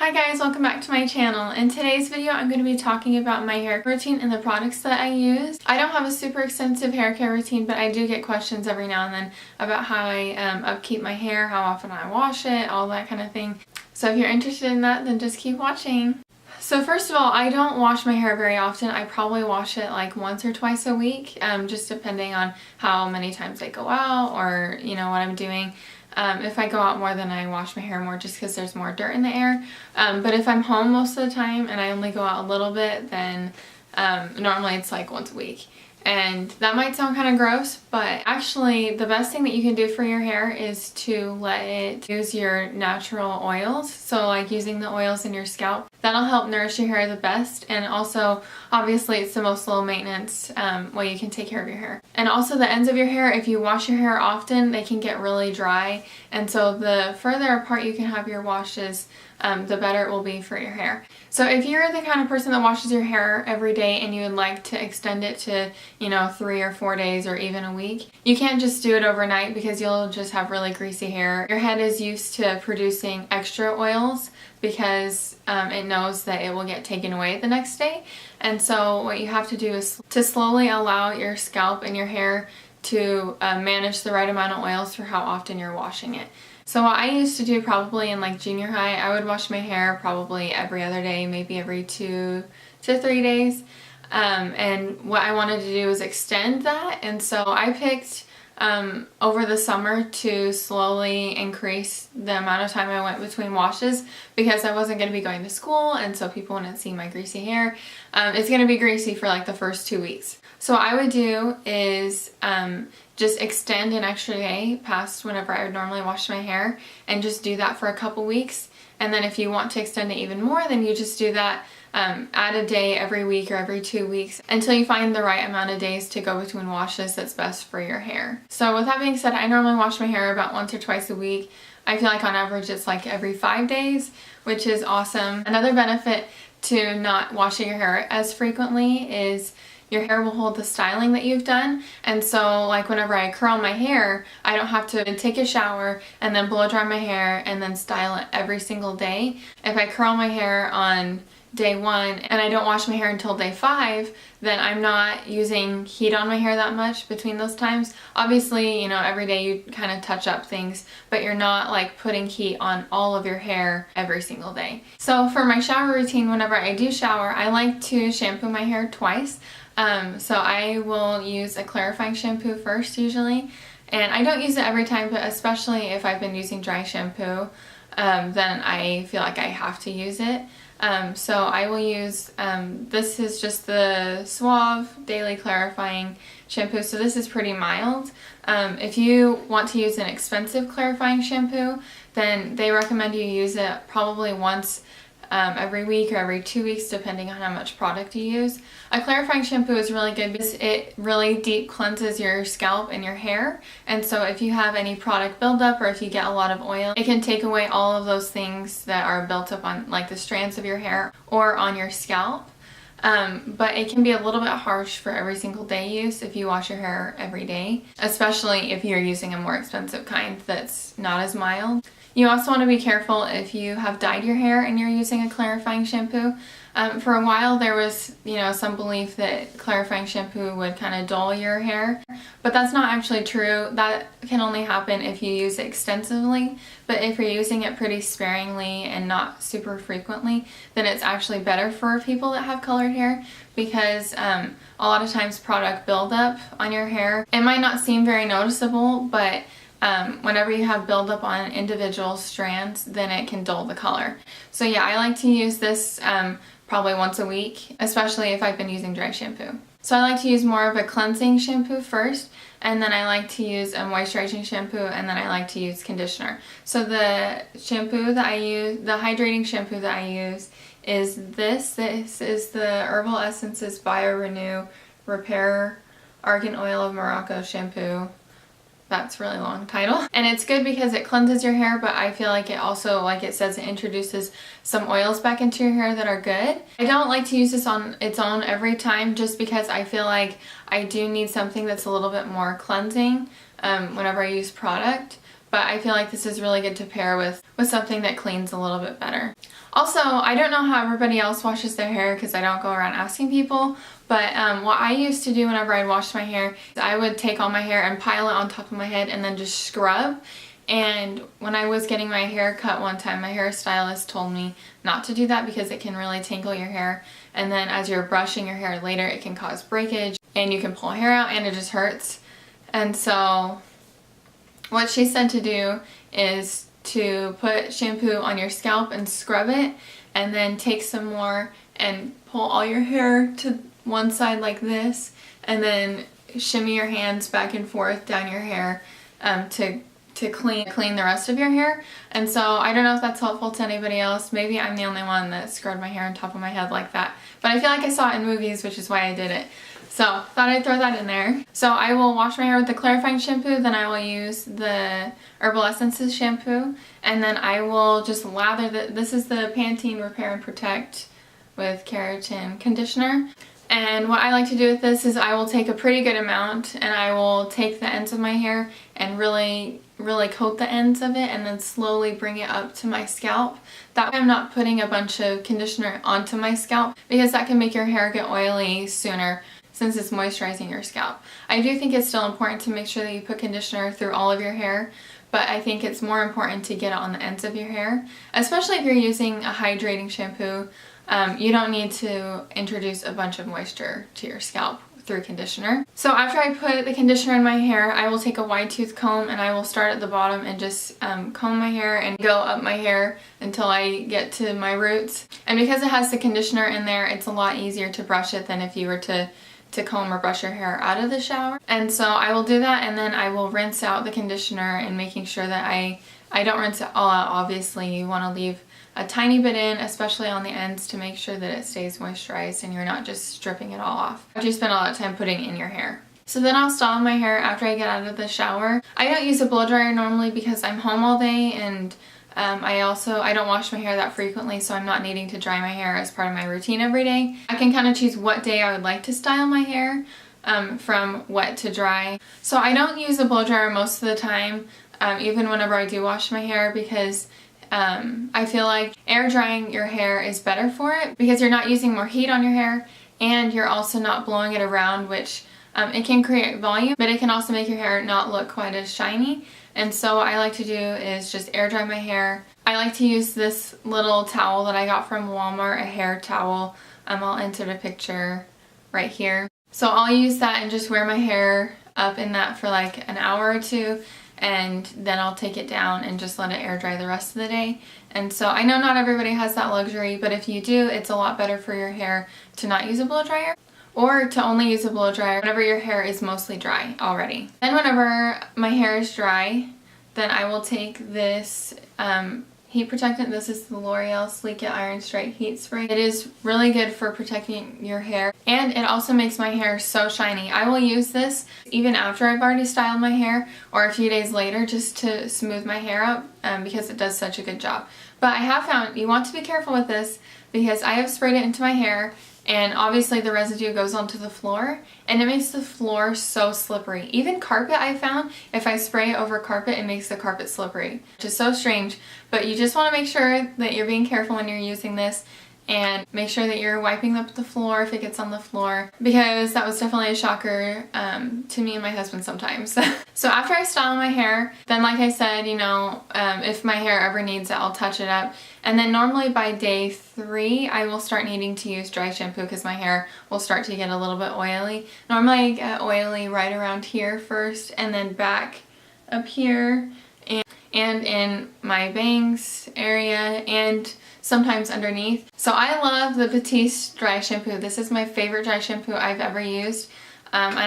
Hi guys, welcome back to my channel. In today's video, I'm going to be talking about my hair routine and the products that I use. I don't have a super extensive hair care routine, but I do get questions every now and then about how I upkeep my hair, how often I wash it, all that kind of thing. So if you're interested in that, then just keep watching. So first of all, I don't wash my hair very often. I probably wash it like once or twice a week, just depending on how many times I go out or, what I'm doing. If I go out more, then I wash my hair more just because there's more dirt in the air. But if I'm home most of the time and I only go out a little bit, then normally it's like once a week. And that might sound kind of gross, but actually the best thing that you can do for your hair is to let it use your natural oils. So like using the oils in your scalp. That'll help nourish your hair the best, and also obviously it's the most low maintenance way you can take care of your hair. And also the ends of your hair, if you wash your hair often, they can get really dry, and so the further apart you can have your washes, the better it will be for your hair. So if you're the kind of person that washes your hair every day and you would like to extend it to 3 or 4 days or even a week, you can't just do it overnight because you'll just have really greasy hair. Your head is used to producing extra oils because it knows that it will get taken away the next day. And so what you have to do is to slowly allow your scalp and your hair to manage the right amount of oils for how often you're washing it. So what I used to do probably in like junior high, I would wash my hair probably every other day, maybe every 2 to 3 days. And what I wanted to do was extend that. And so I picked over the summer to slowly increase the amount of time I went between washes because I wasn't going to be going to school, and so people wouldn't see my greasy hair. It's going to be greasy for like the first 2 weeks. So what I would do is just extend an extra day past whenever I would normally wash my hair and just do that for a couple weeks. And then if you want to extend it even more, then you just do that, add a day every week or every 2 weeks until you find the right amount of days to go between washes that's best for your hair. So with that being said, I normally wash my hair about once or twice a week. I feel like on average it's like every 5 days, which is awesome. Another benefit to not washing your hair as frequently is your hair will hold the styling that you've done. And so like whenever I curl my hair, I don't have to take a shower and then blow dry my hair and then style it every single day. If I curl my hair on day 1 and I don't wash my hair until day 5, then I'm not using heat on my hair that much between those times. Obviously, every day you kind of touch up things, but you're not like putting heat on all of your hair every single day. So for my shower routine, whenever I do shower, I like to shampoo my hair twice. So I will use a clarifying shampoo first usually, and I don't use it every time, but especially if I've been using dry shampoo, then I feel like I have to use it. So I will use, this is just the Suave Daily Clarifying Shampoo, so this is pretty mild. If you want to use an expensive clarifying shampoo, then they recommend you use it probably once every week or every 2 weeks, depending on how much product you use. A clarifying shampoo is really good because it really deep cleanses your scalp and your hair, and so if you have any product buildup or if you get a lot of oil, it can take away all of those things that are built up on like the strands of your hair or on your scalp. But it can be a little bit harsh for every single day use if you wash your hair every day, especially if you're using a more expensive kind that's not as mild. You also want to be careful if you have dyed your hair and you're using a clarifying shampoo. For a while there was, some belief that clarifying shampoo would kind of dull your hair, but that's not actually true. That can only happen if you use it extensively, but if you're using it pretty sparingly and not super frequently, then it's actually better for people that have colored hair because a lot of times product buildup on your hair, it might not seem very noticeable, but whenever you have buildup on individual strands, then it can dull the color. So yeah, I like to use this probably once a week, especially if I've been using dry shampoo. So I like to use more of a cleansing shampoo first, and then I like to use a moisturizing shampoo, and then I like to use conditioner. So the shampoo that I use, the hydrating shampoo that I use is this. This is the Herbal Essences Bio Renew Repair Argan Oil of Morocco shampoo. That's a really long title. And it's good because it cleanses your hair, but I feel like it also, like it says, it introduces some oils back into your hair that are good. I don't like to use this on its own every time just because I feel like I do need something that's a little bit more cleansing whenever I use product. but I feel like this is really good to pair with something that cleans a little bit better. Also, I don't know how everybody else washes their hair because I don't go around asking people, but what I used to do whenever I'd wash my hair is I would take all my hair and pile it on top of my head and then just scrub. And when I was getting my hair cut one time, my hairstylist told me not to do that because it can really tangle your hair, and then as you're brushing your hair later it can cause breakage and you can pull hair out and it just hurts. And so what she said to do is to put shampoo on your scalp and scrub it, and then take some more and pull all your hair to one side like this, and then shimmy your hands back and forth down your hair to clean the rest of your hair. And so I don't know if that's helpful to anybody else. Maybe I'm the only one that scrubbed my hair on top of my head like that, but I feel like I saw it in movies, which is why I did it. So thought I'd throw that in there. So I will wash my hair with the clarifying shampoo, then I will use the Herbal Essences shampoo, and then I will just lather this is the Pantene Repair and Protect with Keratin conditioner. And what I like to do with this is I will take a pretty good amount and I will take the ends of my hair and really coat the ends of it, and then slowly bring it up to my scalp. That way I'm not putting a bunch of conditioner onto my scalp, because that can make your hair get oily sooner since it's moisturizing your scalp. I do think it's still important to make sure that you put conditioner through all of your hair, but I think it's more important to get it on the ends of your hair, especially if you're using a hydrating shampoo. You don't need to introduce a bunch of moisture to your scalp through conditioner. So after I put the conditioner in my hair, I will take a wide tooth comb and I will start at the bottom and just comb my hair and go up my hair until I get to my roots. And because it has the conditioner in there, it's a lot easier to brush it than if you were to comb or brush your hair out of the shower. And so I will do that, and then I will rinse out the conditioner, and making sure that I don't rinse it all out. Obviously you want to leave a tiny bit in, especially on the ends, to make sure that it stays moisturized and you're not just stripping it all off after you spend all that time putting in your hair. So then I'll style my hair after I get out of the shower. I don't use a blow dryer normally because I'm home all day, and I don't wash my hair that frequently, so I'm not needing to dry my hair as part of my routine every day. I can kind of choose what day I would like to style my hair from wet to dry. So I don't use a blow dryer most of the time, even whenever I do wash my hair, because I feel like air drying your hair is better for it, because you're not using more heat on your hair and you're also not blowing it around, which it can create volume, but it can also make your hair not look quite as shiny. And so what I like to do is just air dry my hair. I like to use this little towel that I got from Walmart, a hair towel. I'll insert a picture right here. So I'll use that and just wear my hair up in that for like an hour or two, and then I'll take it down and just let it air dry the rest of the day. And so I know not everybody has that luxury, but if you do, it's a lot better for your hair to not use a blow dryer, or to only use a blow dryer whenever your hair is mostly dry already. Then whenever my hair is dry, then I will take this heat protectant. This is the L'Oreal Sleek It Iron Strike Heat Spray. It is really good for protecting your hair, and it also makes my hair so shiny. I will use this even after I've already styled my hair, or a few days later, just to smooth my hair up, because it does such a good job. But I have found you want to be careful with this, because I have sprayed it into my hair, and obviously the residue goes onto the floor, and it makes the floor so slippery. Even carpet, I found, if I spray it over carpet, it makes the carpet slippery, which is so strange. But you just want to make sure that you're being careful when you're using this, and make sure that you're wiping up the floor if it gets on the floor, because that was definitely a shocker to me and my husband sometimes. So after I style my hair, then like I said, you know, if my hair ever needs it, I'll touch it up. And then normally by day 3, I will start needing to use dry shampoo, because my hair will start to get a little bit oily. Normally I get oily right around here first, and then back up here, and in my bangs area, and sometimes underneath. So I love the Batiste dry shampoo. This is my favorite dry shampoo I've ever used, and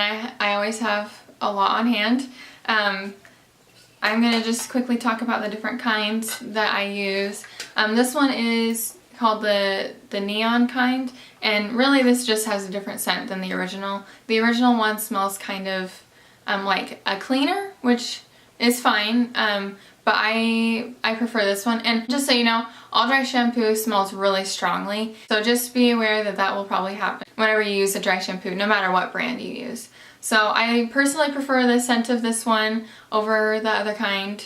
I always have a lot on hand. I'm going to just quickly talk about the different kinds that I use. This one is called the neon kind, and really this just has a different scent than the original. The original one smells kind of like a cleaner, which is fine, but I prefer this one. And just so you know, all dry shampoo smells really strongly, so just be aware that that will probably happen whenever you use a dry shampoo, no matter what brand you use. So I personally prefer the scent of this one over the other kind,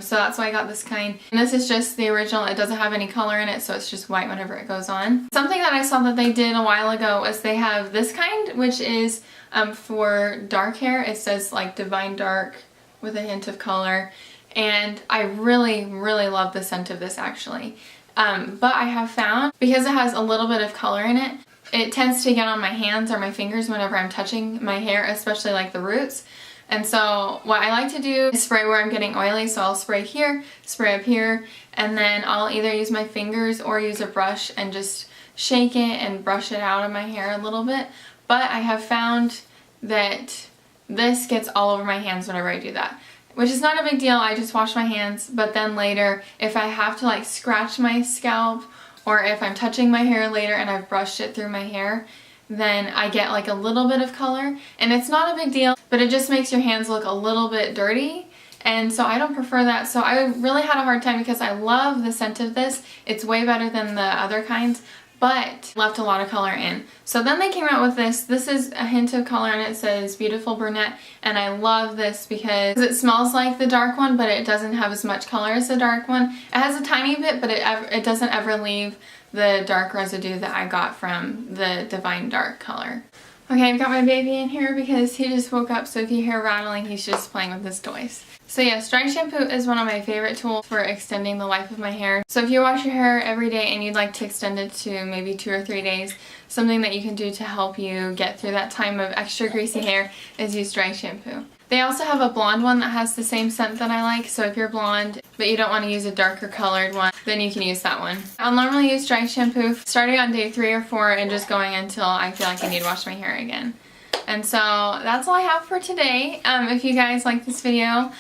so that's why I got this kind. And this is just the original. It doesn't have any color in it, so it's just white whenever it goes on. Something that I saw that they did a while ago was they have this kind, which is for dark hair. It says like Divine Dark with a hint of color, and I really love the scent of this actually. But I have found, because it has a little bit of color in it, it tends to get on my hands or my fingers whenever I'm touching my hair, especially like the roots. And so what I like to do is spray where I'm getting oily, so I'll spray here, spray up here, and then I'll either use my fingers or use a brush and just shake it and brush it out of my hair a little bit. But I have found that this gets all over my hands whenever I do that, which is not a big deal. I just wash my hands, but then later if I have to like scratch my scalp, or if I'm touching my hair later and I've brushed it through my hair, then I get like a little bit of color. And it's not a big deal, but it just makes your hands look a little bit dirty. And so I don't prefer that. So I really had a hard time because I love the scent of this. It's way better than the other kinds, but left a lot of color in. So then they came out with this. This is a hint of color and it says Beautiful Brunette, and I love this because it smells like the dark one, but it doesn't have as much color as the dark one. It has a tiny bit, but it doesn't ever leave the dark residue that I got from the Divine Dark color. Okay, I've got my baby in here because he just woke up, so if you hear rattling, he's just playing with his toys. So yes, dry shampoo is one of my favorite tools for extending the life of my hair. So if you wash your hair every day and you'd like to extend it to maybe 2 or 3 days, something that you can do to help you get through that time of extra greasy hair is use dry shampoo. They also have a blonde one that has the same scent that I like, so if you're blonde but you don't want to use a darker colored one, then you can use that one. I'll normally use dry shampoo starting on day 3 or 4 and just going until I feel like I need to wash my hair again. And so that's all I have for today. If you guys like this video,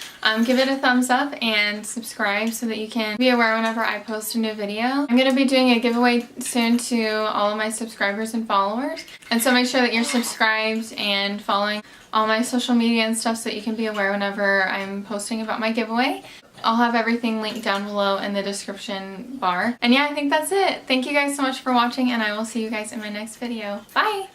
give it a thumbs up and subscribe so that you can be aware whenever I post a new video. I'm going to be doing a giveaway soon to all of my subscribers and followers. And so make sure that you're subscribed and following all my social media and stuff so that you can be aware whenever I'm posting about my giveaway. I'll have everything linked down below in the description bar. And yeah, I think that's it. Thank you guys so much for watching, and I will see you guys in my next video. Bye!